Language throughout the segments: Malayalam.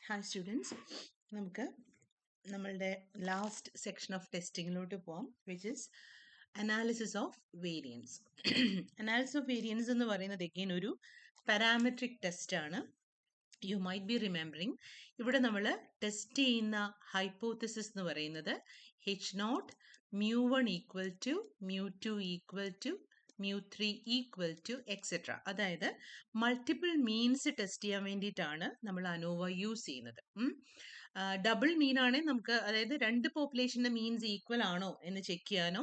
ഹായ് സ്റ്റുഡൻസ്, നമുക്ക് നമ്മളുടെ ലാസ്റ്റ് സെക്ഷൻ ഓഫ് ടെസ്റ്റിങ്ങിലോട്ട് പോകാം, which is analysis of variance. Analysis of variance എന്ന് പറയുന്നത് എഗെയിൻ ഒരു പാരാമെട്രിക് ടെസ്റ്റ് ആണ്. യു മൈറ്റ് ബി റിമെമ്പറിങ്, ഇവിടെ നമ്മൾ ടെസ്റ്റ് ചെയ്യുന്ന ഹൈപ്പോത്തസിസ് എന്ന് പറയുന്നത് H0 μ1 equal to μ2 equal to μ3 equal to etcetera. അതായത് മൾട്ടിപ്പിൾ മീൻസ് ടെസ്റ്റ് ചെയ്യാൻ വേണ്ടിയിട്ടാണ് നമ്മൾ അനോവ യൂസ് ചെയ്യുന്നത്. ഡബിൾ മീൻ ആണെങ്കിൽ നമുക്ക്, അതായത് രണ്ട് പോപ്പുലേഷൻ്റെ മീൻസ് ഈക്വൽ ആണോ എന്ന് ചെക്ക് ചെയ്യാനോ,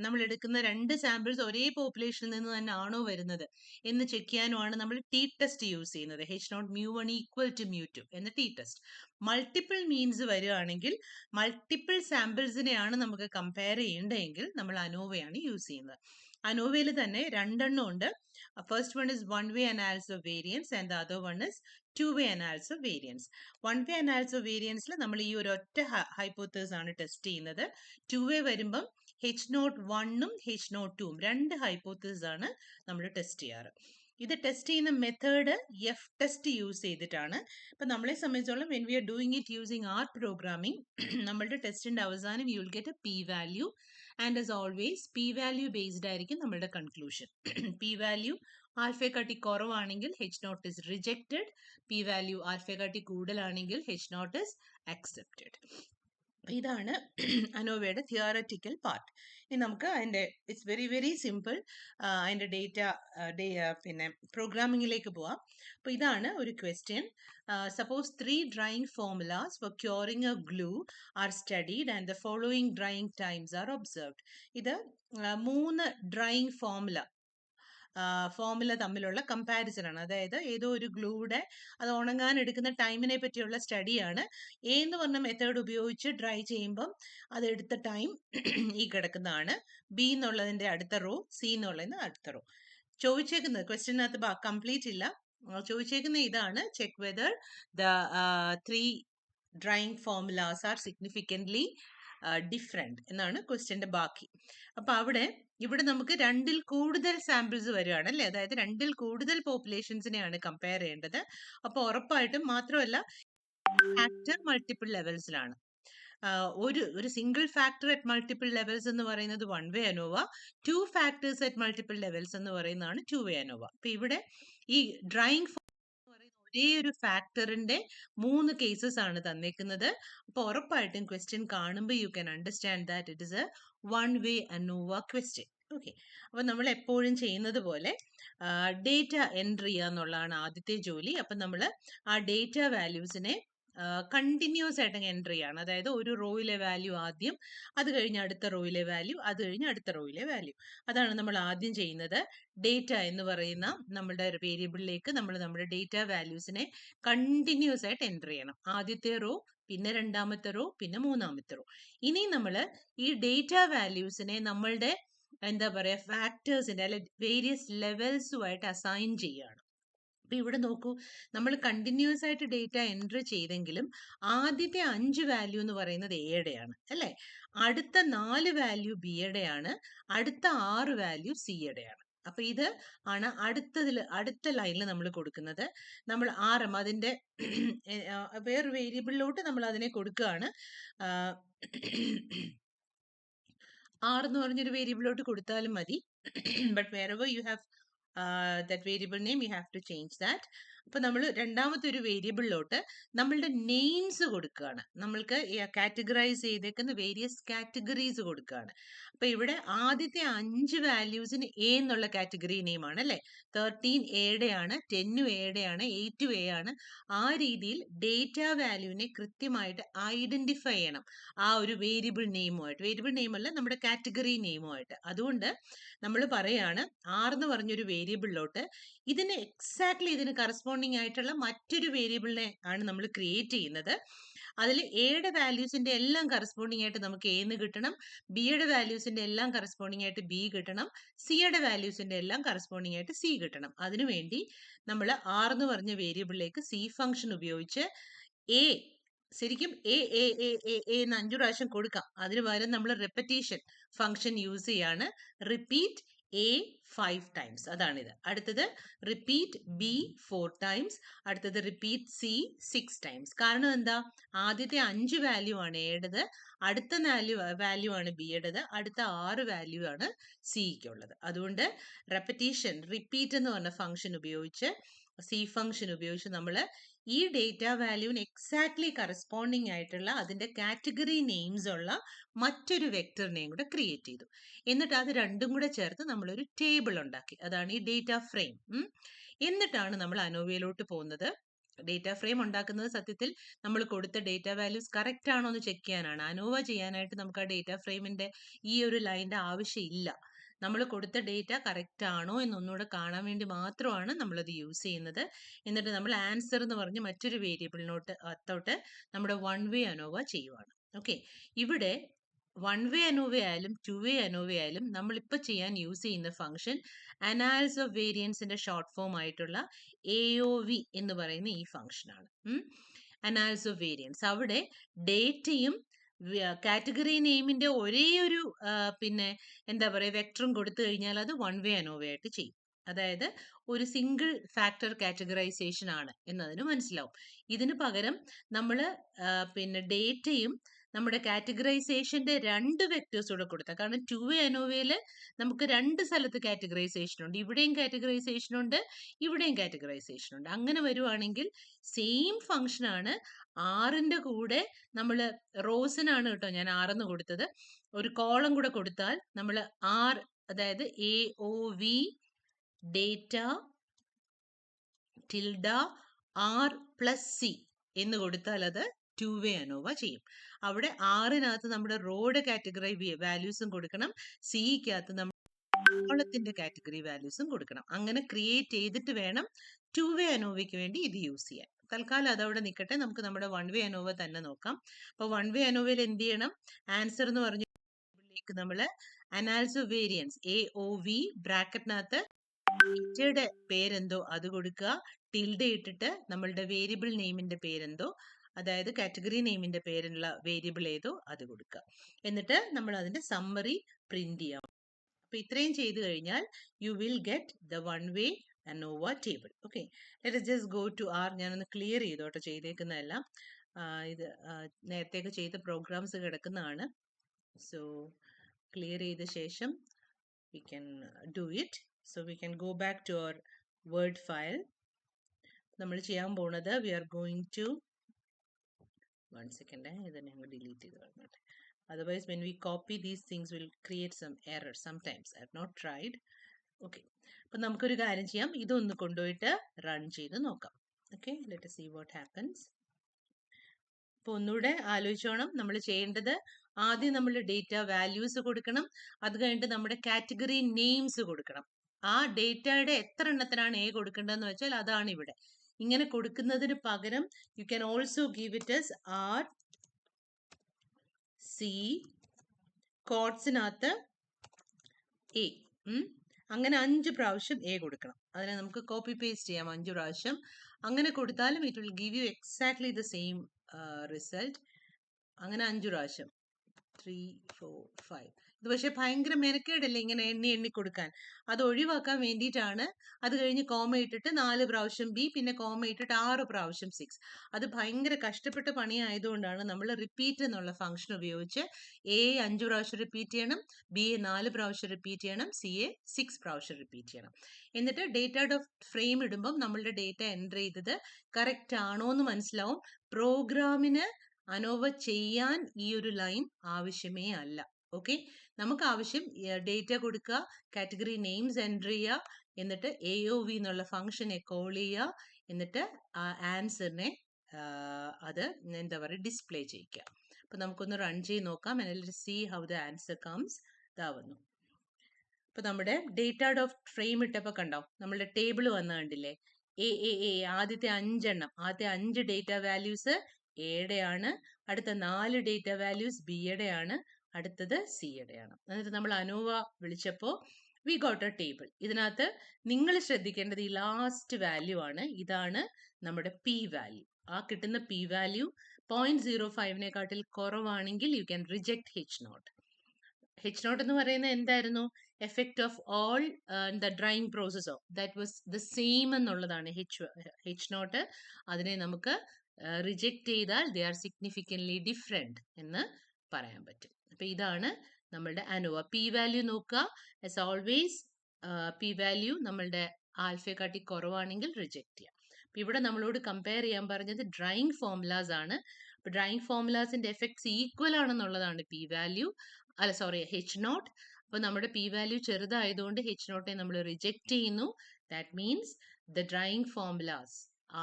നമ്മൾ എടുക്കുന്ന രണ്ട് സാമ്പിൾസ് ഒരേ പോപ്പുലേഷനിൽ നിന്ന് തന്നെ ആണോ വരുന്നത് എന്ന് ചെക്ക് ചെയ്യാനോ ആണ് നമ്മൾ ടി ടെസ്റ്റ് യൂസ് ചെയ്യുന്നത്. H0 μ1 ഈക്വൽ ടു μ2 എന്ന ടി ടെസ്റ്റ്. മൾട്ടിപ്പിൾ മീൻസ് വരികയാണെങ്കിൽ മൾട്ടിപ്പിൾ സാമ്പിൾസിനെയാണ് നമുക്ക് കമ്പയർ ചെയ്യേണ്ടതെങ്കിൽ നമ്മൾ അനോവയാണ് യൂസ് ചെയ്യുന്നത്. അനോവയിൽ തന്നെ രണ്ടെണ്ണം ഉണ്ട്. First one is one way analysis of variance and the other one is two way analysis of variance. One way analysis of വേരിയൻസിൽ നമ്മൾ ഈ ഒരു ഒറ്റ ഹൈപ്പോത്തസിസ് ആണ് ടെസ്റ്റ് ചെയ്യുന്നത്. ടു വേ വരുമ്പം H0 1ഉം H0 2ഉം രണ്ട് ഹൈപ്പോത്തസിസ് ആണ് നമ്മൾ ടെസ്റ്റ് ചെയ്യാറ്. ഇത് ടെസ്റ്റ് ചെയ്യുന്ന മെത്തേഡ് എഫ് ടെസ്റ്റ് യൂസ് ചെയ്തിട്ടാണ്. അപ്പം നമ്മളെ സംബന്ധിച്ചോളം when we are doing it using R programming, നമ്മളുടെ ടെസ്റ്റിന്റെ അവസാനം you will get a p value and as always p value based ആയിരിക്കും നമ്മളുടെ കൺക്ലൂഷൻ. പി വാല്യൂ ആൽഫയെക്കാട്ടി കുറവാണെങ്കിൽ H0 is rejected, p value ആൽഫയെക്കാട്ടി കൂടുതലാണെങ്കിൽ H0 ഇസ് അക്സെപ്റ്റഡ്. ഇതാണ് അനോവയുടെ തിയററ്റിക്കൽ പാർട്ട്. ഇനി നമുക്ക് അതിൻ്റെ ഇറ്റ്സ് വെരി വെരി സിമ്പിൾ, അതിൻ്റെ പിന്നെ പ്രോഗ്രാമിങ്ങിലേക്ക് പോവാം. അപ്പോൾ ഇതാണ് ഒരു question. Suppose 3 drying formulas for curing a glue are studied and the following drying times are observed. ഇത് 3 drying ഫോമുല തമ്മിലുള്ള കമ്പാരിസൺ ആണ്. അതായത് ഏതോ ഒരു ഗ്ലൂയുടെ അത് ഉണങ്ങാൻ എടുക്കുന്ന ടൈമിനെ പറ്റിയുള്ള സ്റ്റഡിയാണ്. എ എന്ന് പറഞ്ഞ മെത്തേഡ് ഉപയോഗിച്ച് ഡ്രൈ ചെയ്യുമ്പം അതെടുത്ത ടൈം ഈ കിടക്കുന്നതാണ്. ബി എന്നുള്ളതിൻ്റെ അടുത്ത റോ, സി എന്നുള്ളതിന് അടുത്ത റോ. ചോദിച്ചേക്കുന്നത് ക്വസ്റ്റ്യനകത്ത് കംപ്ലീറ്റ് ഇല്ല, ചോദിച്ചേക്കുന്ന ഇതാണ്: check whether the 3 drying formulas are significantly different എന്നാണ് ക്വസ്റ്റ്യൻ്റെ ബാക്കി. അപ്പോൾ ഇവിടെ നമുക്ക് രണ്ടിൽ കൂടുതൽ സാമ്പിൾസ് വരികയാണ് അല്ലേ, അതായത് രണ്ടിൽ കൂടുതൽ പോപ്പുലേഷൻസിനെയാണ് കമ്പയർ ചെയ്യേണ്ടത്. അപ്പോൾ ഉറപ്പായിട്ടും, മാത്രമല്ല ഫാക്ടർ മൾട്ടിപ്പിൾ ലെവൽസിലാണ്. ഒരു single factor at multiple levels എന്ന് പറയുന്നത് one way ANOVA, 2 factors at multiple levels എന്ന് പറയുന്നതാണ് ടു വേ അനോവ. അപ്പൊ ഇവിടെ ഈ ഡ്രൈയിങ് ഒരേ ഒരു ഫാക്ടറിന്റെ 3 കേസസ് ആണ് തന്നേക്കുന്നത്. അപ്പോൾ ഉറപ്പായിട്ടും ക്വസ്റ്റ്യൻ കാണുമ്പോൾ you can understand that it is A one way ANOVA question. Okay, അപ്പോൾ നമ്മൾ എപ്പോഴും ചെയ്യുന്നത് പോലെ ഡേറ്റ എൻട്രി ചെയ്യുക എന്നുള്ളതാണ് ആദ്യത്തെ ജോലി. അപ്പം നമ്മൾ ആ ഡേറ്റ വാല്യൂസിനെ കണ്ടിന്യൂസ് ആയിട്ട് എൻട്രി ചെയ്യാണ്. അതായത് ഒരു റോയിലെ വാല്യൂ ആദ്യം, അത് കഴിഞ്ഞ് അടുത്ത റോയിലെ വാല്യൂ, അത് കഴിഞ്ഞ് അടുത്ത റോയിലെ വാല്യൂ. അതാണ് നമ്മൾ ആദ്യം ചെയ്യുന്നത്. ഡേറ്റ എന്ന് പറയുന്ന നമ്മുടെ വേരിയബിളിലേക്ക് നമ്മൾ നമ്മുടെ ഡേറ്റ വാല്യൂസിനെ കണ്ടിന്യൂസ് ആയിട്ട് എൻട്രി ചെയ്യണം. ആദ്യത്തെ റോ, പിന്നെ രണ്ടാമത്തെ റോ, പിന്നെ മൂന്നാമത്തെ റോ. ഇനി നമ്മൾ ഈ ഡേറ്റ വാല്യൂസിനെ നമ്മളുടെ എന്താ പറയുക, ഫാക്ടേഴ്സിന്റെ അല്ലെ വേരിയസ് ലെവൽസുമായിട്ട് അസൈൻ ചെയ്യുകയാണ്. അപ്പൊ ഇവിടെ നോക്കൂ, നമ്മൾ കണ്ടിന്യൂസ് ആയിട്ട് ഡേറ്റ എൻട്രി ചെയ്തെങ്കിലും ആദ്യത്തെ 5 വാല്യൂ എന്ന് പറയുന്നത് എയുടെയാണ് അല്ലേ, അടുത്ത 4 വാല്യൂ ബിയുടെയാണ്, അടുത്ത 6 വാല്യൂ സിയുടെയാണ്. അപ്പൊ ഇത് ആണ് അടുത്ത ലൈനിൽ നമ്മൾ കൊടുക്കുന്നത്. നമ്മൾ അതിന്റെ വേറൊരു വേരിയബിളിലോട്ട് നമ്മൾ അതിനെ കൊടുക്കുകയാണ്. എന്ന് പറഞ്ഞൊരു വേരിയബിളിലോട്ട് കൊടുത്താലും മതി. But wherever you have that variable name, you have to change that. അപ്പോൾ നമ്മൾ രണ്ടാമത്തെ ഒരു വേരിയബിളിലോട്ട് നമ്മളുടെ നെയിംസ് കൊടുക്കുകയാണ്. നമ്മൾക്ക് കാറ്റഗറൈസ് ചെയ്തേക്കുന്ന വേരിയസ് കാറ്റഗറീസ് കൊടുക്കുകയാണ്. അപ്പോൾ ഇവിടെ ആദ്യത്തെ 5 വാല്യൂസിന് എ എന്നുള്ള കാറ്റഗറി നെയിമാണ് അല്ലേ, 13 എയുടെയാണ്, 10 എയുടെയാണ്, 8 എ ആണ്. ആ രീതിയിൽ ഡേറ്റ വാല്യൂവിനെ കൃത്യമായിട്ട് ഐഡന്റിഫൈ ചെയ്യണം ആ ഒരു വേരിയബിൾ നെയിമുമായിട്ട്. വേരിയബിൾ നെയിമല്ല, നമ്മുടെ കാറ്റഗറി നെയിമുമായിട്ട്. അതുകൊണ്ട് നമ്മൾ പറയാണ് എന്ന് പറഞ്ഞൊരു വേരിയബിളിലോട്ട് ഇതിന് എക്സാക്ട്ലി ഇതിന് കറസ്പോണ്ടിങ് ആയിട്ടുള്ള മറ്റൊരു വേരിയബിളിനെ ആണ് നമ്മൾ ക്രിയേറ്റ് ചെയ്യുന്നത്. അതിൽ എയുടെ വാല്യൂസിന്റെ എല്ലാം കറസ്പോണ്ടിങ് ആയിട്ട് നമുക്ക് എ എന്ന് കിട്ടണം, ബിയുടെ വാല്യൂസിന്റെ എല്ലാം കറസ്പോണ്ടിങ് ആയിട്ട് ബി കിട്ടണം, സിയുടെ വാല്യൂസിന്റെ എല്ലാം കറസ്പോണ്ടിങ് ആയിട്ട് സി കിട്ടണം. അതിനുവേണ്ടി നമ്മൾ എന്ന് പറഞ്ഞ വേരിയബിളിലേക്ക് സി ഫംഗ്ഷൻ ഉപയോഗിച്ച് എ, ശരിക്കും എ എ എ എ എന്ന് 5 പ്രാവശ്യം കൊടുക്കാം. അതിന് പകരം നമ്മൾ റെപ്പറ്റീഷൻ ഫംഗ്ഷൻ യൂസ് ചെയ്യാണ്. റിപ്പീറ്റ് എ 5 ടൈംസ്, അതാണിത്. അടുത്തത് റിപ്പീറ്റ് ബി 4 ടൈംസ്, അടുത്തത് റിപ്പീറ്റ് സി 6 ടൈംസ്. കാരണം എന്താ, ആദ്യത്തെ 5 വാല്യൂ ആണ് എയുടേത്, അടുത്ത വാല്യൂ ആണ് ബിയുടേത്, അടുത്ത 6 വാല്യൂ ആണ് സിക്കുള്ളത്. അതുകൊണ്ട് റെപ്പറ്റീഷൻ, റിപ്പീറ്റ് എന്ന് പറഞ്ഞ ഫംഗ്ഷൻ ഉപയോഗിച്ച്, സി ഫംഗ്ഷൻ ഉപയോഗിച്ച് നമ്മൾ ഈ ഡേറ്റ വാല്യൂവിന് എക്സാക്ട്ലി കറസ്പോണ്ടിങ് ആയിട്ടുള്ള അതിൻ്റെ കാറ്റഗറി നെയിംസ് ഉള്ള മറ്റൊരു വെക്ടറിനെയും കൂടെ ക്രിയേറ്റ് ചെയ്തു. എന്നിട്ട് അത് രണ്ടും കൂടെ ചേർത്ത് നമ്മളൊരു ടേബിൾ ഉണ്ടാക്കി. അതാണ് ഈ ഡേറ്റ ഫ്രെയിം. എന്നിട്ടാണ് നമ്മൾ അനോവയിലോട്ട് പോകുന്നത്. ഡേറ്റ ഫ്രെയിം ഉണ്ടാക്കുന്നത് സത്യത്തിൽ നമ്മൾ കൊടുത്ത ഡേറ്റ വാല്യൂസ് കറക്റ്റ് ആണോ എന്ന് ചെക്ക് ചെയ്യാനാണ്. അനോവ ചെയ്യാനായിട്ട് നമുക്ക് ആ ഡേറ്റ ഫ്രെയിമിന്റെ ഈ ഒരു ലൈൻ്റെ ആവശ്യമില്ല. നമ്മൾ കൊടുത്ത ഡേറ്റ കറക്റ്റ് ആണോ എന്നൊന്നുകൂടെ കാണാൻ വേണ്ടി മാത്രമാണ് നമ്മളത് യൂസ് ചെയ്യുന്നത്. എന്നിട്ട് നമ്മൾ ആൻസർ എന്ന് പറഞ്ഞ് മറ്റൊരു വേരിയബിളിനോട്ട് നമ്മുടെ വൺ വേ അനോവ ചെയ്യുവാണ്. ഓക്കെ, ഇവിടെ വൺ വേ അനോവ ആയാലും ടു വേ അനോവ ആയാലും നമ്മളിപ്പോൾ ചെയ്യാൻ യൂസ് ചെയ്യുന്ന ഫംഗ്ഷൻ അനാലിസിസ് ഓഫ് വേരിയൻസിന്റെ ഷോർട്ട് ഫോം ആയിട്ടുള്ള AOV എന്ന് പറയുന്ന ഈ ഫംഗ്ഷനാണ്. Analysis of variance. അവിടെ ഡേറ്റയും കാറ്റഗറി നെയിമിന്റെ ഒരേ ഒരു പിന്നെ എന്താ പറയുക വെക്ടറും കൊടുത്തു കഴിഞ്ഞാൽ അത് വൺ വേ അനോവയായിട്ട് ചെയ്യും. അതായത് ഒരു സിംഗിൾ ഫാക്ടർ കാറ്റഗറൈസേഷൻ ആണ് എന്നതിന് മനസ്സിലാവും. ഇതിന് പകരം നമ്മൾ പിന്നെ ഡേറ്റയും നമ്മുടെ കാറ്റഗറൈസേഷന്റെ 2 വെക്ടേഴ്സ് കൂടെ കൊടുത്താൽ, കാരണം ടു വേ അനോവയിൽ നമുക്ക് 2 സ്ഥലത്ത് കാറ്റഗറൈസേഷൻ ഉണ്ട്, ഇവിടെയും കാറ്റഗറൈസേഷൻ ഉണ്ട്, ഇവിടെയും കാറ്റഗറൈസേഷൻ ഉണ്ട്. അങ്ങനെ വരുവാണെങ്കിൽ സെയിം ഫംഗ്ഷൻ ആണ്. ആറിന്റെ കൂടെ നമ്മൾ റോസിനാണ് കേട്ടോ ഞാൻ 6 എന്ന് കൊടുത്തത്. ഒരു കോളം കൂടെ കൊടുത്താൽ നമ്മൾ ആർ, അതായത് AOV data tilde R plus C എന്ന് കൊടുത്താൽ അത് ടു വേ അനോവ ചെയ്യും. അവിടെ ആറിനകത്ത് നമ്മുടെ റോഡ് കാറ്റഗറി വാല്യൂസും കൊടുക്കണം, സിക്കകത്ത് നമ്മൾ കോളത്തിന്റെ കാറ്റഗറി വാല്യൂസും കൊടുക്കണം. അങ്ങനെ ക്രിയേറ്റ് ചെയ്തിട്ട് വേണം ടു വേ അനോവയ്ക്ക് വേണ്ടി ഇത് യൂസ് ചെയ്യാൻ. തൽക്കാലം അതവിടെ നിൽക്കട്ടെ, നമുക്ക് നമ്മുടെ വൺ വേ അനോവ തന്നെ നോക്കാം. അപ്പോൾ വൺ വേ അനോവയിൽ എന്ത് ചെയ്യണം, ആൻസർ എന്ന് പറഞ്ഞ നമ്മൾ അനാലിസിസ് ഓഫ് വേരിയൻസ് AOV ബ്രാക്കറ്റിനകത്ത് ഡേറ്റയുടെ പേരെന്തോ അത് കൊടുക്കുക, ടിൽഡ ഇട്ടിട്ട് നമ്മളുടെ വേരിയബിൾ നെയിമിന്റെ പേരെന്തോ, അതായത് കാറ്റഗറി നെയിമിന്റെ പേരുള്ള വേരിയബിൾ ഏതോ അത് കൊടുക്കുക. എന്നിട്ട് നമ്മൾ അതിന്റെ സമ്മറി പ്രിന്റ് ചെയ്യാം. അപ്പൊ ഇത്രയും ചെയ്തു കഴിഞ്ഞാൽ U will get the one way ANOVA table. Okay, let us just go to R. ഞാനൊന്ന് ക്ലിയർ ചെയ്തോട്ടെ ചെയ്തേക്കുന്നതെല്ലാം. ഇത് നേരത്തെയൊക്കെ ചെയ്ത പ്രോഗ്രാംസ് കിടക്കുന്നതാണ്. സോ ക്ലിയർ ചെയ്ത ശേഷം we can do it. So we can go back to our Word file. നമ്മൾ ചെയ്യാൻ പോകുന്നത് we are going to, one second, ഇതിനെ അങ്ങ് ഡിലീറ്റ് ചെയ്ത് കളഞ്ഞോട്ടെ. Otherwise when we copy these things will create some error sometimes. I have not tried. Okay, അപ്പം നമുക്കൊരു കാര്യം ചെയ്യാം, ഇതൊന്ന് കൊണ്ടുപോയിട്ട് റൺ ചെയ്ത് നോക്കാം. Okay, let us see what happens. അപ്പോൾ ഒന്നുകൂടെ ആലോചിച്ചോണം, നമ്മൾ ചെയ്യേണ്ടത് ആദ്യം നമ്മൾ ഡേറ്റ വാല്യൂസ് കൊടുക്കണം, അത് കഴിഞ്ഞിട്ട് നമ്മുടെ കാറ്റഗറി നെയിംസ് കൊടുക്കണം. ആ ഡേറ്റയുടെ എത്ര എണ്ണത്തിനാണ് A കൊടുക്കേണ്ടതെന്ന് വെച്ചാൽ അതാണ് ഇവിടെ. ഇങ്ങനെ കൊടുക്കുന്നതിന് പകരം you can also give it as RC കോഡ്സിനകത്ത് A. അങ്ങനെ 5 പ്രാവശ്യം A കൊടുക്കണം. അതിനെ നമുക്ക് കോപ്പി പേസ്റ്റ് ചെയ്യാം 5 പ്രാവശ്യം. അങ്ങനെ കൊടുത്താലും it will give you exactly the same result. അങ്ങനെ 5 പ്രാവശ്യം 3, 4, 5. ഇത് പക്ഷെ ഭയങ്കര മെനക്കേടല്ലേ ഇങ്ങനെ എണ്ണി കൊടുക്കാൻ. അത് ഒഴിവാക്കാൻ വേണ്ടിയിട്ടാണ് അത് കഴിഞ്ഞ് കോമ ഇട്ടിട്ട് 4 പ്രാവശ്യം B, പിന്നെ കോമ ഇട്ടിട്ട് 6 പ്രാവശ്യം 6. അത് ഭയങ്കര കഷ്ടപ്പെട്ട പണിയായതുകൊണ്ടാണ് നമ്മൾ റിപ്പീറ്റ് എന്നുള്ള ഫംഗ്ഷൻ ഉപയോഗിച്ച് A 5 പ്രാവശ്യം റിപ്പീറ്റ് ചെയ്യണം, B 4 പ്രാവശ്യം റിപ്പീറ്റ് ചെയ്യണം, C 6 പ്രാവശ്യം റിപ്പീറ്റ് ചെയ്യണം. എന്നിട്ട് ഡേറ്റയുടെ ഫ്രെയിം ഇടുമ്പം നമ്മളുടെ ഡേറ്റ എൻ്റർ ചെയ്തത് കറക്റ്റ് ആണോ എന്ന് മനസ്സിലാവും. പ്രോഗ്രാമിന് അനോവ ചെയ്യാൻ ഈ ഒരു ലൈൻ ആവശ്യമേ അല്ല. ഓക്കെ, നമുക്ക് ആവശ്യം ഡേറ്റ കൊടുക്കുക, കാറ്റഗറി നെയിംസ് എൻ്റർ ചെയ്യുക, എന്നിട്ട് AOV എന്നുള്ള ഫംഗ്ഷനെ കോൾ ചെയ്യുക, എന്നിട്ട് ആ ആൻസറിനെ അത് എന്താ പറയുക ഡിസ്പ്ലേ ചെയ്യിക്കുക. അപ്പം നമുക്കൊന്ന് റൺ ചെയ്ത് നോക്കാം. Let see how the answer comes. ഇതാവുന്നു. അപ്പോൾ നമ്മുടെ ഡേറ്റ ഡോട്ട് ഫ്രെയിം ഇട്ടപ്പോൾ കണ്ടോ, നമ്മളുടെ ടേബിൾ വന്ന് കണ്ടില്ലേ. ആദ്യത്തെ 5 എണ്ണം, ആദ്യത്തെ 5 ഡേറ്റ വാല്യൂസ് എയുടെയാണ്, അടുത്ത 4 ഡേറ്റ വാല്യൂസ് ബിയുടെയാണ്, അടുത്തത് സിയുടെയാണ്. എന്നിട്ട് നമ്മൾ അനോവ വിളിച്ചപ്പോൾ വി ഗോട്ട് എ ടേബിൾ. ഇതിനകത്ത് നിങ്ങൾ ശ്രദ്ധിക്കേണ്ടത് ഈ ലാസ്റ്റ് വാല്യൂ ആണ്. ഇതാണ് നമ്മുടെ P വാല്യൂ. ആ കിട്ടുന്ന P വാല്യൂ 0.05-നേക്കാട്ടിൽ കുറവാണെങ്കിൽ you can reject H0. H0 എന്ന് പറയുന്നത് എന്തായിരുന്നു? Effect of all the drying process of that was the same എന്നുള്ളതാണ് H0. അതിനെ നമുക്ക് റിജക്റ്റ് ചെയ്താൽ ദേ ആർ സിഗ്നിഫിക്കൻ്റ്ലി ഡിഫറെൻറ്റ് എന്ന് പറയാൻ പറ്റും. അപ്പോൾ ഇതാണ് നമ്മളുടെ അനോവ. പി വാല്യൂ നോക്കുക. ആസ് ഓൾവേസ് പി വാല്യൂ നമ്മളുടെ ആൽഫയെക്കാട്ടി കുറവാണെങ്കിൽ റിജക്റ്റ് ചെയ്യാം. അപ്പോൾ ഇവിടെ നമ്മളോട് കമ്പയർ ചെയ്യാൻ പറഞ്ഞത് ഡ്രൈയിങ് ഫോർമുലാസ് ആണ്. അപ്പോൾ ഡ്രൈയിങ് ഫോർമുലാസിൻ്റെ എഫക്ട്സ് ഈക്വൽ ആണെന്നുള്ളതാണ് പി വാല്യൂ, അല്ല സോറി H0. അപ്പോൾ നമ്മുടെ പി വാല്യൂ ചെറുതായതുകൊണ്ട് H0നെ നമ്മൾ റിജക്റ്റ് ചെയ്യുന്നു. That means the drying formulas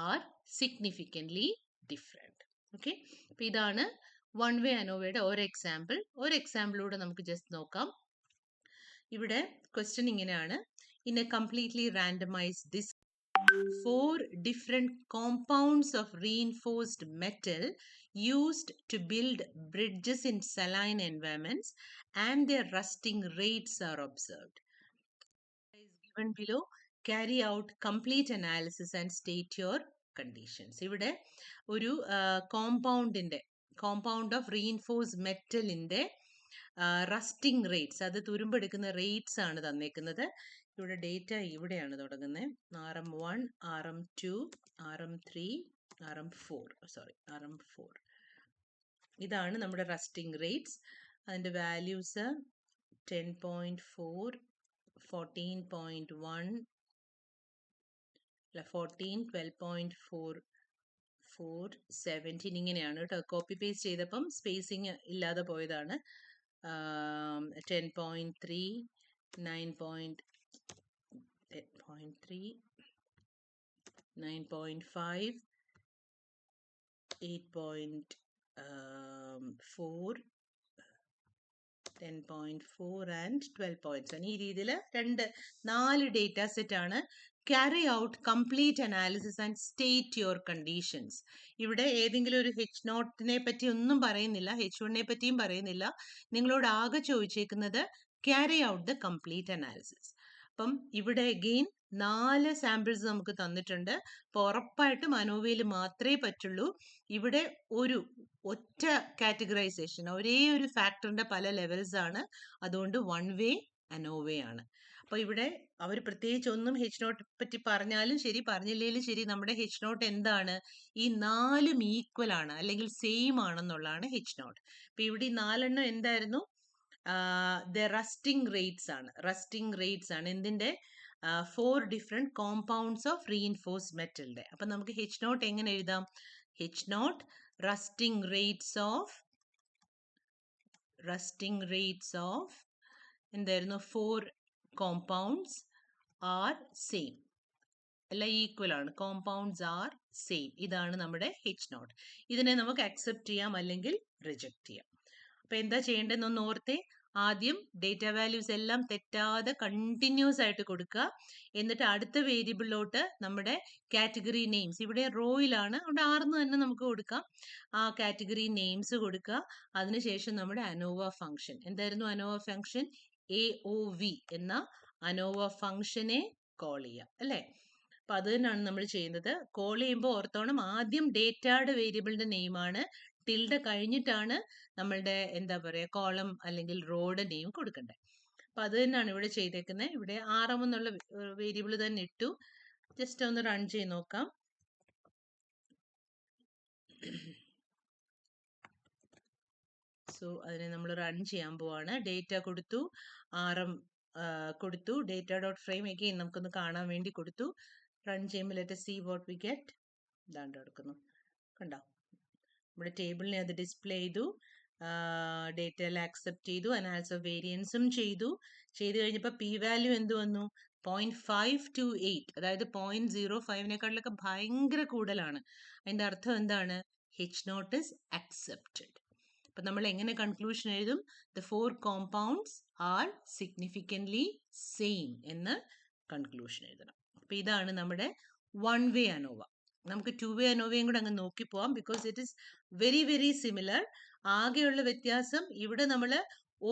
are significantly different. Okay, അപ്പോൾ ഇതാണ് വൺ വേ അനോവയുടെ ഒരു എക്സാമ്പിൾ. ഒരു എക്സാമ്പിളൂടെ നമുക്ക് ജസ്റ്റ് നോക്കാം. ഇവിടെ ക്വസ്റ്റ്യൻ ഇങ്ങനെയാണ്: in a completely randomised disc 4 different compounds of reinforced metal used to build bridges in saline environments and their rusting rates are observed. Is given below. Carry out complete analysis and state your conditions. ഇവിടെ ഒരു കോമ്പൗണ്ട് ഓഫ് റീഇൻഫോഴ്സ്ഡ് മെറ്റലിൻ്റെ റസ്റ്റിംഗ് റേറ്റ്സ്, അത് തുരുമ്പെടുക്കുന്ന റേറ്റ്സ് ആണ് തന്നേക്കുന്നത്. ഇവിടെ ഡേറ്റ ഇവിടെയാണ് തുടങ്ങുന്നത്. RM1, RM2, RM3, RM4. ഇതാണ് നമ്മുടെ റസ്റ്റിംഗ് റേറ്റ്സ്. അതിൻ്റെ വാല്യൂസ് 10.4, 14.1, 14, 12.4, 17 ഇങ്ങനെയാണ് കേട്ടോ. കോപ്പി പേസ്റ്റ് ചെയ്തപ്പം സ്പേസിങ് ഇല്ലാതെ പോയതാണ്. 10.3, 9.3, 9.5, 8.4, 10.4 ആൻഡ് 12.7. ഈ രീതിയിൽ 4 ഡേറ്റ സെറ്റ് ആണ്. Carry out complete analysis and state your conditions. ഇവിടെ ഏതെങ്കിലും ഒരു H0നെ പറ്റി ഒന്നും പറയുന്നില്ല, H1നെ പറ്റിയും പറയുന്നില്ല. നിങ്ങളോട് ആകെ ചോദിച്ചേക്കുന്നത് carry out the complete analysis. അപ്പം ഇവിടെ അഗെയിൻ 4 സാമ്പിൾസ് നമുക്ക് തന്നിട്ടുണ്ട്. അപ്പോൾ ഉറപ്പായിട്ടും അനോവയിൽ മാത്രമേ പറ്റുള്ളൂ. ഇവിടെ ഒറ്റ കാറ്റഗറൈസേഷൻ, ഒരേ ഒരു ഫാക്ടറിന്റെ പല ലെവൽസ് ആണ്. അതുകൊണ്ട് വൺ വേ അനോവയാണ്. അപ്പോൾ ഇവിടെ അവർ പ്രത്യേകിച്ച് ഒന്നും H0 പറ്റി പറഞ്ഞാലും ശരി പറഞ്ഞില്ലെങ്കിലും ശരി, നമ്മുടെ H0 എന്താണ്? ഈ 4ഉം ഈക്വൽ ആണ് അല്ലെങ്കിൽ സെയിം ആണെന്നുള്ളതാണ് H0. അപ്പോൾ ഇവിടെ ഈ 4 എന്തായിരുന്നു? ദ റസ്റ്റിംഗ് റേറ്റ്സ് ആണ്. എന്തിൻ്റെ? 4 ഡിഫറെൻറ്റ് കോമ്പൗണ്ട്സ് ഓഫ് റീഇൻഫോഴ്സ്ഡ് മെറ്റലിൻ്റെ. അപ്പം നമുക്ക് H0 എങ്ങനെ എഴുതാം? H0 റസ്റ്റിംഗ് റേറ്റ്സ് ഓഫ് എന്തായിരുന്നു? 4 കോമ്പൗണ്ട്സ് ആർ സെയിം, അല്ല ഈക്വൽ ആണ്. Compounds are same. ഇതാണ് നമ്മുടെ H0. ഇതിനെ നമുക്ക് അക്സെപ്റ്റ് ചെയ്യാം അല്ലെങ്കിൽ റിജക്റ്റ് ചെയ്യാം. അപ്പോൾ എന്താ ചെയ്യേണ്ടതെന്നൊന്ന് ഓർത്തേ. ആദ്യം ഡേറ്റ വാല്യൂസ് എല്ലാം തെറ്റാതെ കണ്ടിന്യൂസ് ആയിട്ട് കൊടുക്കുക. എന്നിട്ട് അടുത്ത വേരിയബിളിലോട്ട് നമ്മുടെ കാറ്റഗറി നെയിംസ്, ഇവിടെ റോയിലാണ്, അവിടെ ആർന്ന് തന്നെ നമുക്ക് കൊടുക്കാം. ആ കാറ്റഗറി നെയിംസ് കൊടുക്കുക. അതിനുശേഷം നമ്മുടെ അനോവ ഫംഗ്ഷൻ, എന്തായിരുന്നു അനോവ ഫംഗ്ഷൻ? AOV എന്ന അനോവ ഫംഗ്ഷനെ കോൾ ചെയ്യുക, അല്ലേ? അപ്പം അത് തന്നെയാണ് നമ്മൾ ചെയ്യുന്നത്. കോൾ ചെയ്യുമ്പോൾ ഓർത്തോണം, ആദ്യം ഡേറ്റയുടെ വേരിയബിളിൻ്റെ നെയിമാണ്, ടിൽഡ കഴിഞ്ഞിട്ടാണ് നമ്മളുടെ എന്താ പറയുക കോളം അല്ലെങ്കിൽ റോയുടെ നെയിം കൊടുക്കേണ്ടത്. അപ്പം അത് തന്നെയാണ് ഇവിടെ ചെയ്തേക്കുന്നത്. ഇവിടെ RM എന്നുള്ള വേരിയബിൾ തന്നെ ഇട്ടു. ജസ്റ്റ് ഒന്ന് റൺ ചെയ്ത് നോക്കാം. സോ അതിനെ നമ്മൾ റൺ ചെയ്യാൻ പോവാണ്. ഡേറ്റ കൊടുത്തു, RM കൊടുത്തു, ഡേറ്റ ഡോട്ട് ഫ്രെയിം എഗെയിൻ നമുക്കൊന്ന് കാണാൻ വേണ്ടി കൊടുത്തു. റൺ ചെയ്യുമ്പോൾ let us see what we get. ഇതാണ്ട് എടുക്കുന്നു, കണ്ടോ? നമ്മുടെ ടേബിളിനെ അത് ഡിസ്പ്ലേ ചെയ്തു, ഡേറ്റയെല്ലാം അക്സെപ്റ്റ് ചെയ്തു, അനാലിസിസ് ഓഫ് വേരിയൻസും ചെയ്തു കഴിഞ്ഞപ്പോൾ പി വാല്യൂ എന്ത് വന്നു? 0.528, അതായത് 0.05നേക്കാളിലൊക്കെ ഭയങ്കര കൂടുതലാണ്. അതിൻ്റെ അർത്ഥം എന്താണ്? H0 is accepted. അപ്പം നമ്മൾ എങ്ങനെ കൺക്ലൂഷൻ എഴുതും? The 4 compounds R significantly same എന്ന് കൺക്ലൂഷൻ എഴുതണം. അപ്പം ഇതാണ് നമ്മുടെ വൺ വേ അനോവ. നമുക്ക് 2 വേ അനോവയും കൂടെ അങ്ങ് നോക്കി പോവാം. Because it is very very similar. ആകെയുള്ള വ്യത്യാസം ഇവിടെ നമ്മൾ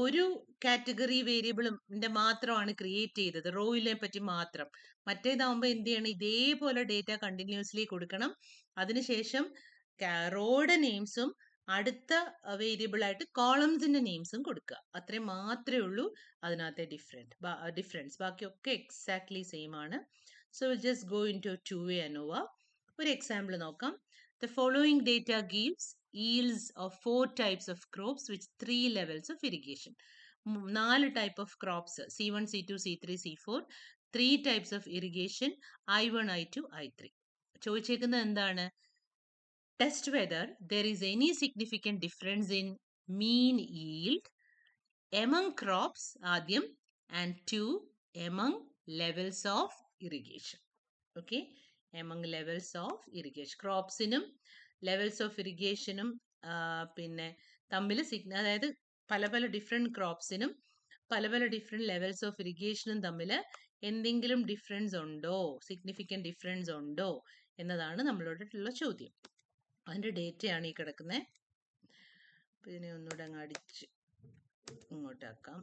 ഒരു കാറ്റഗറി വേരിയബിളിൻ്റെ മാത്രമാണ് ക്രിയേറ്റ് ചെയ്തത്, റോയിലെ പറ്റി മാത്രം. മറ്റേതാവുമ്പോൾ എന്ത് ചെയ്യണം? ഇതേപോലെ ഡേറ്റ കണ്ടിന്യൂസ്ലി കൊടുക്കണം. അതിനുശേഷം റോയുടെ നെയിംസും അടുത്ത വേരിയബിൾ ആയിട്ട് കോളംസിന്റെ നെയിംസും കൊടുക്കുക. അത്രയും മാത്രമേ ഉള്ളൂ അതിനകത്തെ ഡിഫറൻസ്. ബാക്കിയൊക്കെ എക്സാക്ട്ലി സെയിം ആണ്. So just go into 2A ANOVA. ഒരു എക്സാമ്പിൾ നോക്കാം. The following data gives yields of 4 types of crops with 3 levels of irrigation. 4 type of crops, C1, C2, C3, C4, 3 types of irrigation, I1, I2, I3. ചോദിച്ചേക്കുന്നത് എന്താണ്? Test whether there is any significant difference in mean yield among crops ആദ്യം and 2 among levels of irrigation. Okay, among levels of irrigation. ക്രോപ്സിനും ലെവൽസ് ഓഫ് ഇറിഗേഷനും പിന്നെ തമ്മിൽ അതായത് പല പല ഡിഫറെൻറ്റ് ക്രോപ്സിനും പല പല ഡിഫറെൻറ്റ് ലെവൽസ് ഓഫ് ഇറിഗേഷനും തമ്മിൽ എന്തെങ്കിലും ഡിഫറൻസ് ഉണ്ടോ, സിഗ്നിഫിക്കൻറ്റ് ഡിഫറൻസ് ഉണ്ടോ എന്നതാണ് നമ്മളോടുള്ള ചോദ്യം. അതിൻ്റെ ഡേറ്റയാണ് ഈ കിടക്കുന്നത്. അപ്പോൾ ഇതിനെ ഒന്നുകൂടെ അങ്ങ് അടിച്ച് ഇങ്ങോട്ടാക്കാം.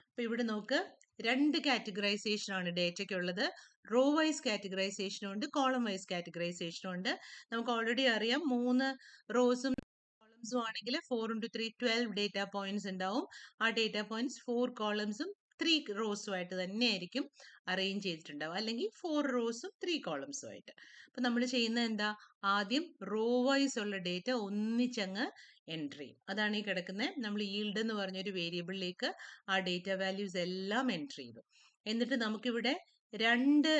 അപ്പോൾ ഇവിടെ നോക്ക്, 2 കാറ്റഗറൈസേഷൻ ആണ് ഡേറ്റയ്ക്കുള്ളത്. റോ വൈസ് കാറ്റഗറൈസേഷനും ഉണ്ട്, കോളം വൈസ് കാറ്റഗറൈസേഷനും ഉണ്ട്. നമുക്ക് ഓൾറെഡി അറിയാം 3 റോസും കോളംസും ആണെങ്കിൽ 4 × 3 12 ഡേറ്റ പോയിന്റ്സ് ഉണ്ടാവും. ആ ഡേറ്റ പോയിന്റ്സ് 4 കോളംസും 3 റോസുമായിട്ട് തന്നെയായിരിക്കും അറേഞ്ച് ചെയ്തിട്ടുണ്ടാവും, അല്ലെങ്കിൽ 4 റോസും 3 കോളംസും ആയിട്ട്. അപ്പം നമ്മൾ ചെയ്യുന്നത് എന്താ, ആദ്യം റോ വൈസ് ഉള്ള ഡേറ്റ ഒന്നിച്ചങ്ങ് എൻട്രി ചെയ്യും. അതാണ് ഈ കിടക്കുന്നത്. നമ്മൾ ഈൽഡ് എന്ന് പറഞ്ഞൊരു വേരിയബിളിലേക്ക് ആ ഡേറ്റ വാല്യൂസ് എല്ലാം എൻട്രി ചെയ്തു. എന്നിട്ട് നമുക്കിവിടെ 2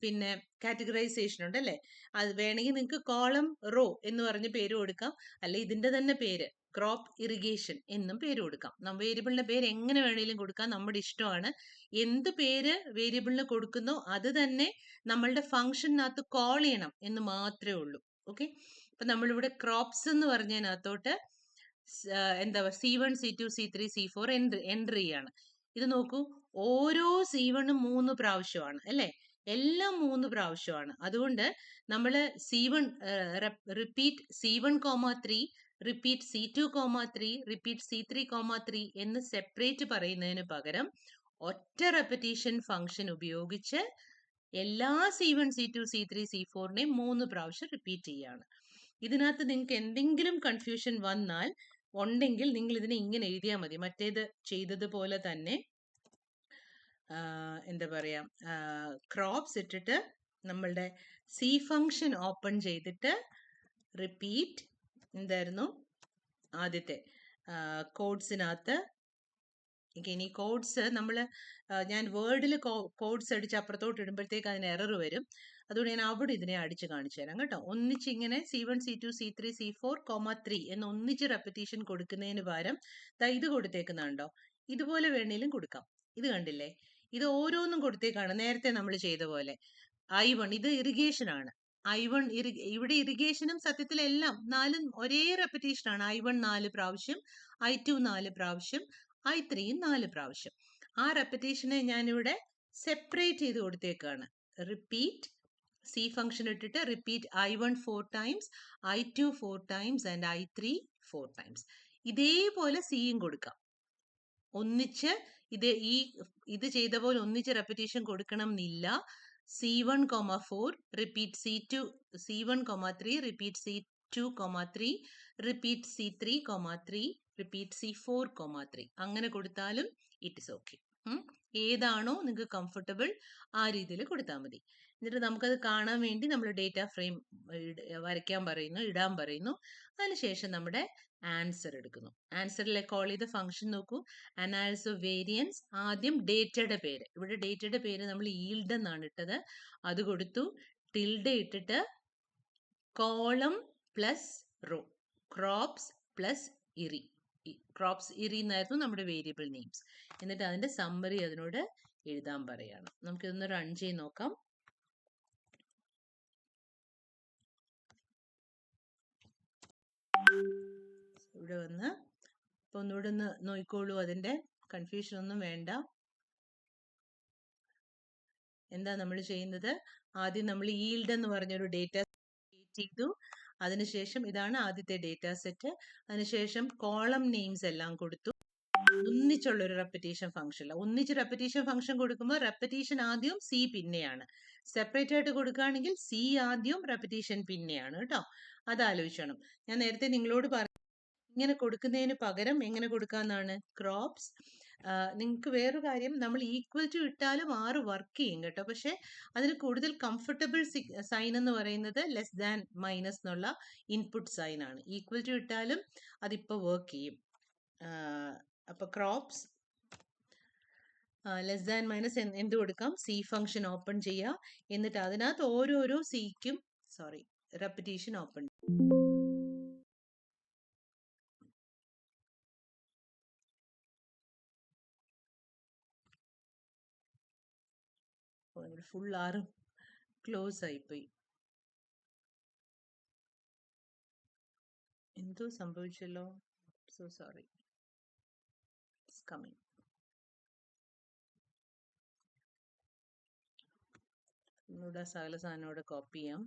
പിന്നെ കാറ്റഗറൈസേഷൻ ഉണ്ട് അല്ലേ. അത് വേണമെങ്കിൽ നിങ്ങൾക്ക് കോളം റോ എന്ന് പറഞ്ഞ് പേര് കൊടുക്കാം, അല്ലെ ഇതിൻ്റെ തന്നെ പേര് ക്രോപ്പ് ഇറിഗേഷൻ എന്നും പേര് കൊടുക്കാം. വേരിയബിളിന്റെ പേര് എങ്ങനെ വേണമെങ്കിലും കൊടുക്കാം, നമ്മുടെ ഇഷ്ടമാണ്. എന്ത് പേര് വേരിയബിളിന് കൊടുക്കുന്നോ അത് തന്നെ നമ്മളുടെ ഫംഗ്ഷനകത്ത് കോൾ ചെയ്യണം എന്ന് മാത്രമേ ഉള്ളൂ. ഓക്കെ, അപ്പം നമ്മളിവിടെ ക്രോപ്സ് എന്ന് പറഞ്ഞതിനകത്തോട്ട് എന്താ C1, C2, C3, C4 entry ചെയ്യാണ്. ഇത് നോക്കൂ, ഓരോ C1ഉം 3 പ്രാവശ്യമാണ് അല്ലേ, എല്ലാം 3 പ്രാവശ്യമാണ്. അതുകൊണ്ട് നമ്മൾ C1 repeat C1, 3, repeat C2, 3, repeat C3, 3 എന്ന് സെപ്പറേറ്റ് പറയുന്നതിന് പകരം ഒറ്റ റെപ്പറ്റീഷൻ ഫംഗ്ഷൻ ഉപയോഗിച്ച് എല്ലാ C1, C2, C3, C4നെയും 3 പ്രാവശ്യം റിപ്പീറ്റ് ചെയ്യാണ്. ഇതിനകത്ത് നിങ്ങൾക്ക് എന്തെങ്കിലും കൺഫ്യൂഷൻ ഉണ്ടെങ്കിൽ നിങ്ങൾ ഇതിനെ ഇങ്ങനെ എഴുതിയാൽ മതി. മറ്റേത് ചെയ്തതുപോലെ തന്നെ എന്താ പറയുക, ക്രോപ്സ് ഇട്ടിട്ട് നമ്മളുടെ സി ഫംഗ്ഷൻ ഓപ്പൺ ചെയ്തിട്ട് റിപ്പീറ്റ് എന്തായിരുന്നു ആദ്യത്തെ കോഡ്സിനകത്ത്. ഇനി കോഡ്സ് ഞാൻ വേർഡിൽ കോഡ്സ് അടിച്ച് അപ്പുറത്തോട്ട് ഇടുമ്പോഴത്തേക്ക് അതിന് എറർ വരും. അതുകൊണ്ട് ഞാൻ അവിടെ ഇതിനെ അടിച്ച് കാണിച്ചു തരാം കേട്ടോ. ഒന്നിച്ച് ഇങ്ങനെ C1, C2, C3, C4, 3 എന്ന് ഒന്നിച്ച് റെപ്പറ്റീഷൻ കൊടുക്കുന്നതിന് പകരം ഇത് കൊടുത്തേക്കുന്നുണ്ടോ, ഇതുപോലെ വേണേലും കൊടുക്കാം. ഇത് കണ്ടില്ലേ, ഇത് ഓരോന്നും കൊടുത്തേക്കാണ് നേരത്തെ നമ്മൾ ചെയ്ത പോലെ. I1 ഇത് ഇറിഗേഷൻ ആണ്. I1 ഇവിടെ ഇറിഗേഷനും സത്യത്തിൽ എല്ലാം 4 ഒരേ റെപ്പറ്റീഷൻ ആണ്. I1 4 പ്രാവശ്യം, I2 4 പ്രാവശ്യം, I3 4 പ്രാവശ്യം. ആ റെപ്പറ്റീഷനെ ഞാനിവിടെ സെപ്പറേറ്റ് ചെയ്ത് കൊടുത്തേക്കാണ്. റിപ്പീറ്റ് സി ഫംഗ്ഷൻ ഇട്ടിട്ട് repeat I1 4 times, I2 4 times and I3 4 times. ഇതേപോലെ സിയും കൊടുക്കാം. ഒന്നിച്ച് ഇത് ചെയ്ത പോലെ ഒന്നിച്ച് റെപ്പറ്റീഷൻ കൊടുക്കണം എന്നില്ല. C1, 4 repeat C1, 3 repeat C2, 3 repeat C3, 3 repeat C4, 3 അങ്ങനെ കൊടുത്താലും ഇറ്റ് ഇസ് ഓക്കെ. ഏതാണോ നിങ്ങൾക്ക് കംഫർട്ടബിൾ ആ രീതിയിൽ കൊടുത്താൽ മതി. എന്നിട്ട് നമുക്കത് കാണാൻ വേണ്ടി നമ്മൾ ഡേറ്റ ഫ്രെയിം വരയ്ക്കാൻ പറയുന്നു, ഇടാൻ പറയുന്നു. അതിനുശേഷം നമ്മുടെ ആൻസർ എടുക്കുന്നു. ആൻസറിലെ കോൾ ചെയ്ത ഫംഗ്ഷൻ നോക്കൂ, അനാലിസിസ് ഓഫ് വേരിയൻസ്. ആദ്യം ഡേറ്റയുടെ പേര്, ഇവിടെ ഡേറ്റയുടെ പേര് നമ്മൾ ഈൽഡ് എന്നാണ് ഇട്ടത്, അത് കൊടുത്തു. ടിൽഡ ഇട്ടിട്ട് column plus rho, crops plus Erie. Crops Erie എന്നായിരുന്നു നമ്മുടെ വേരിയബിൾ നെയിംസ്. എന്നിട്ട് അതിന്റെ സമ്മറി അതിനോട് എഴുതാൻ പറയാണ്. നമുക്കിതൊന്ന് റൺ ചെയ്ത് നോക്കാം. ഇവിടെ വന്ന് ഇപ്പൊ ഒന്നുകൂടെ ഒന്ന് നോക്കിക്കോളൂ, അതിന്റെ കൺഫ്യൂഷൻ ഒന്നും വേണ്ട. എന്താ നമ്മൾ ചെയ്യുന്നത്, ആദ്യം നമ്മൾ ഈൽഡ് എന്ന് പറഞ്ഞൊരു ഡേറ്റ ചെയ്തു. അതിനുശേഷം ഇതാണ് ആദ്യത്തെ ഡേറ്റ സെറ്റ്. അതിനുശേഷം കോളം നെയിംസ് എല്ലാം കൊടുത്തു. ഒന്നിച്ചുള്ള ഒരു റെപ്പറ്റീഷൻ ഫംഗ്ഷൻ അല്ല. ഒന്നിച്ച് റെപ്പറ്റീഷൻ ഫംഗ്ഷൻ കൊടുക്കുമ്പോൾ റെപ്പറ്റീഷൻ ആദ്യം സി പിന്നെയാണ്. സെപ്പറേറ്റ് ആയിട്ട് കൊടുക്കുകയാണെങ്കിൽ സി ആദ്യം റെപ്പറ്റീഷൻ പിന്നെയാണ് കേട്ടോ. അത് ആലോചിക്കണം. ഞാൻ നേരത്തെ നിങ്ങളോട് ഇങ്ങനെ കൊടുക്കുന്നതിന് പകരം എങ്ങനെ കൊടുക്കാന്നാണ് ക്രോപ്സ്. നിങ്ങൾക്ക് വേറൊരു കാര്യം, നമ്മൾ ഈക്വൽ ടു ഇട്ടാലും 6 വർക്ക് ചെയ്യും കേട്ടോ. പക്ഷെ അതിന് കൂടുതൽ കംഫർട്ടബിൾ സൈൻ എന്ന് പറയുന്നത് ലെസ് ദാൻ മൈനസ് എന്നുള്ള ഇൻപുട്ട് സൈൻ ആണ്. ഈക്വൽ ടു ഇട്ടാലും അതിപ്പോൾ വർക്ക് ചെയ്യും. അപ്പോൾ ക്രോപ്സ് ലെസ് ദാൻ മൈനസ് എന്ത് കൊടുക്കാം, സി ഫംഗ്ഷൻ ഓപ്പൺ ചെയ്യുക. എന്നിട്ട് അതിനകത്ത് ഓരോരോ സിക്കും റെപ്പറ്റീഷൻ ഓപ്പൺ. ഫുൾ ആറും ക്ലോസ് ആയിപ്പോയി. എന്തോ സംഭവിച്ചല്ലോ. So sorry. It's coming. ഒന്നുകൂടെ സകല സാധനോടെ കോപ്പി ചെയ്യാം.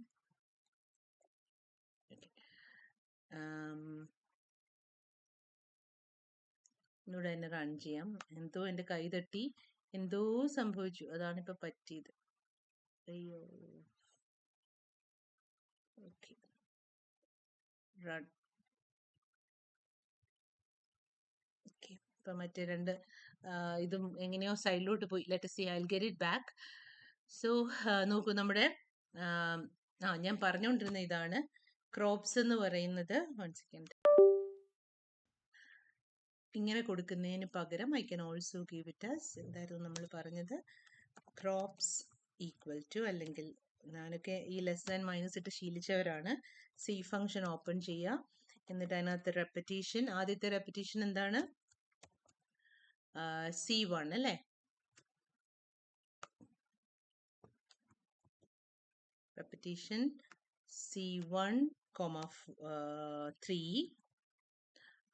ഒന്നുകൂടെ എന്നെ റൺ ചെയ്യാം. എന്തോ എൻ്റെ കൈ തട്ടി എന്തോ സംഭവിച്ചു, അതാണിപ്പോൾ പറ്റിയത്. അയ്യോ. Okay, run. ഓക്കെ, ഇപ്പം മറ്റേ രണ്ട് ഇതും എങ്ങനെയോ സൈഡിലോട്ട് പോയി. Let see, I will get it back. So നോക്കൂ, നമ്മുടെ ഞാൻ പറഞ്ഞുകൊണ്ടിരുന്ന ഇതാണ് ക്രോപ്സ് എന്ന് പറയുന്നത്. 1 സെക്കൻഡ്. ഇങ്ങനെ കൊടുക്കുന്നതിന് പകരം I can also give it as, എന്തായിരുന്നു നമ്മൾ പറഞ്ഞത്, ക്രോപ്സ് ഈക്വൽ ടു, അല്ലെങ്കിൽ ഞാനൊക്കെ ഈ ലെസ് ദാൻ മൈനസ് ഇട്ട് ശീലിച്ചവരാണ്. സി ഫംഗ്ഷൻ ഓപ്പൺ ചെയ്യുക. എന്നിട്ട് അതിനകത്ത് റെപ്പറ്റീഷൻ, ആദ്യത്തെ റെപ്പറ്റീഷൻ എന്താണ്, C1 അല്ലേ. Repetition C1, 3.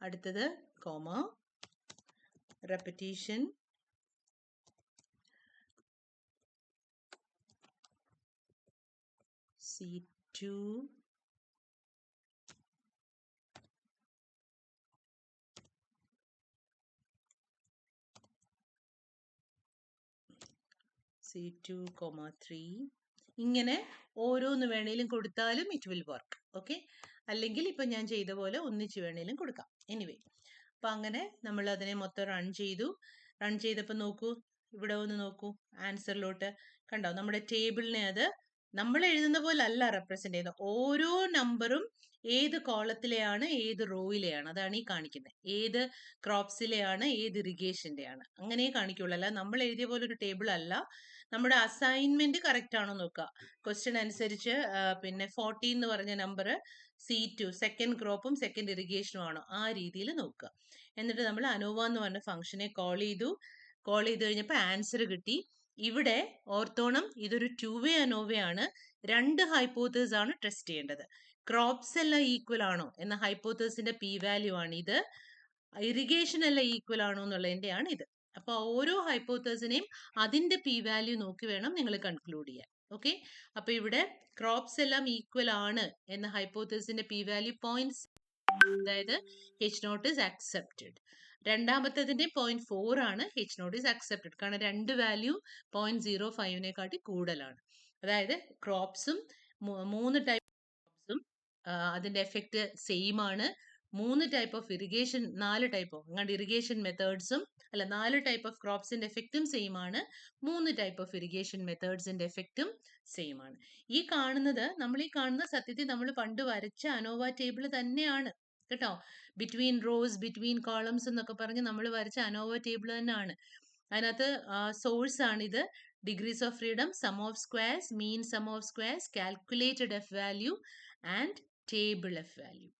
അടുത്തത് കോമ റെപ്പറ്റീഷൻ C2, C2, 3. ഇങ്ങനെ ഓരോന്ന് വേണേലും കൊടുത്താലും ഇറ്റ് വിൽ വർക്ക്. ഓക്കെ, അല്ലെങ്കിൽ ഇപ്പം ഞാൻ ചെയ്ത പോലെ ഒന്നിച്ച് വേണേലും കൊടുക്കാം. എനിവേ, അപ്പം അങ്ങനെ നമ്മൾ അതിനെ മൊത്തം റൺ ചെയ്തു. റൺ ചെയ്തപ്പോൾ നോക്കൂ, ഇവിടെ ഒന്ന് നോക്കൂ, ആൻസറിലോട്ട് കണ്ടോ, നമ്മുടെ ടേബിളിനെ അത് നമ്മൾ എഴുതുന്ന പോലെ അല്ല റെപ്രസെന്റ് ചെയ്യുന്നത്. ഓരോ നമ്പറും ഏത് കോളത്തിലെയാണ് ഏത് റോയിലെയാണ് അതാണ് ഈ കാണിക്കുന്നത്. ഏത് ക്രോപ്സിലെയാണ് ഏത് ഇറിഗേഷൻ്റെയാണ് അങ്ങനെ കാണിക്കുള്ളൂ. അല്ല നമ്മൾ എഴുതിയ പോലെ ഒരു ടേബിൾ അല്ല. നമ്മുടെ അസൈൻമെന്റ് കറക്റ്റ് ആണോ നോക്കുക. ക്വസ്റ്റ്യൻ അനുസരിച്ച് പിന്നെ 40 എന്ന് പറഞ്ഞ നമ്പർ C2 സെക്കൻഡ് ക്രോപ്പും സെക്കൻഡ് ഇറിഗേഷനും ആണോ, ആ രീതിയിൽ നോക്കുക. എന്നിട്ട് നമ്മൾ അനോവ എന്ന് പറഞ്ഞ ഫംഗ്ഷനെ കോൾ ചെയ്തു. കോൾ ചെയ്ത് കഴിഞ്ഞപ്പോൾ ആൻസർ കിട്ടി. ഇവിടെ ഓർത്തോണം, ഇതൊരു 2-വേ അനോവയാണ്. 2 ഹൈപ്പോത്തസ് ആണ് ടെസ്റ്റ് ചെയ്യേണ്ടത്. ക്രോപ്സ് എല്ലാം ഈക്വൽ ആണോ എന്ന ഹൈപ്പോത്തസിന്റെ പി വാല്യൂ ആണ് ഇത്. ഇറിഗേഷൻ എല്ലാം ഈക്വൽ ആണോ എന്നുള്ളതിൻ്റെയാണ് ഇത്. അപ്പോൾ ഓരോ ഹൈപ്പോത്തസിനെയും അതിന്റെ പി വാല്യൂ നോക്കി വേണം നിങ്ങൾ കൺക്ലൂഡ് ചെയ്യാൻ. ഓക്കെ, അപ്പൊ ഇവിടെ ക്രോപ്സ് എല്ലാം ഈക്വൽ ആണ് എന്ന ഹൈപ്പോത്തസിന്റെ പി വാല്യൂ 0, അതായത് H0 is accepted. രണ്ടാമത്തതിന്റെ 0.4 ആണ് H0 is accepted. കാരണം 2 വാല്യൂ 0.05 കൂടുതലാണ്. അതായത് ക്രോപ്സും 3 ടൈപ്പ് ക്രോപ്സും അതിന്റെ എഫക്റ്റ് സെയിം ആണ്. 3 type of irrigation, 4 type of irrigation മെത്തേഡ്സും അല്ല 4 ടൈപ്പ് ഓഫ് ക്രോപ്സിന്റെ എഫക്റ്റും സെയിം ആണ്. 3 ടൈപ്പ് ഓഫ് ഇറിഗേഷൻ മെത്തേഡ്സിന്റെ എഫക്റ്റും സെയിം ആണ്. ഈ കാണുന്ന സത്യത്തിൽ നമ്മൾ പണ്ട് വരച്ച അനോവ ടേബിൾ തന്നെയാണ് കേട്ടോ. ബിറ്റ്വീൻ റോസ്, ബിറ്റ്വീൻ കോളംസ് എന്നൊക്കെ പറഞ്ഞ് നമ്മൾ വരച്ച അനോവ ടേബിൾ തന്നെയാണ്. അതിനകത്ത് സോഴ്സ് ആണിത്. Degrees of freedom, sum of squares, mean sum of squares, calculated F value and table F value.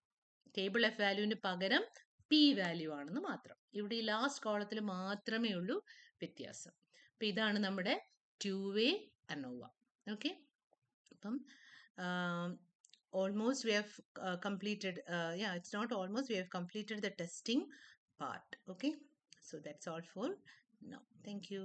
Table F വാല്യൂവിന് പകരം പി വാല്യൂ ആണെന്ന് മാത്രം. ഇവിടെ ഈ ലാസ്റ്റ് കോളത്തിൽ മാത്രമേ ഉള്ളൂ വ്യത്യാസം. അപ്പം ഇതാണ് നമ്മുടെ 2-വേ അനോവ. ഓക്കെ, അപ്പം almost we have completed, yeah, it's not almost, we have completed the testing part. Okay, so that's all for now. Thank you.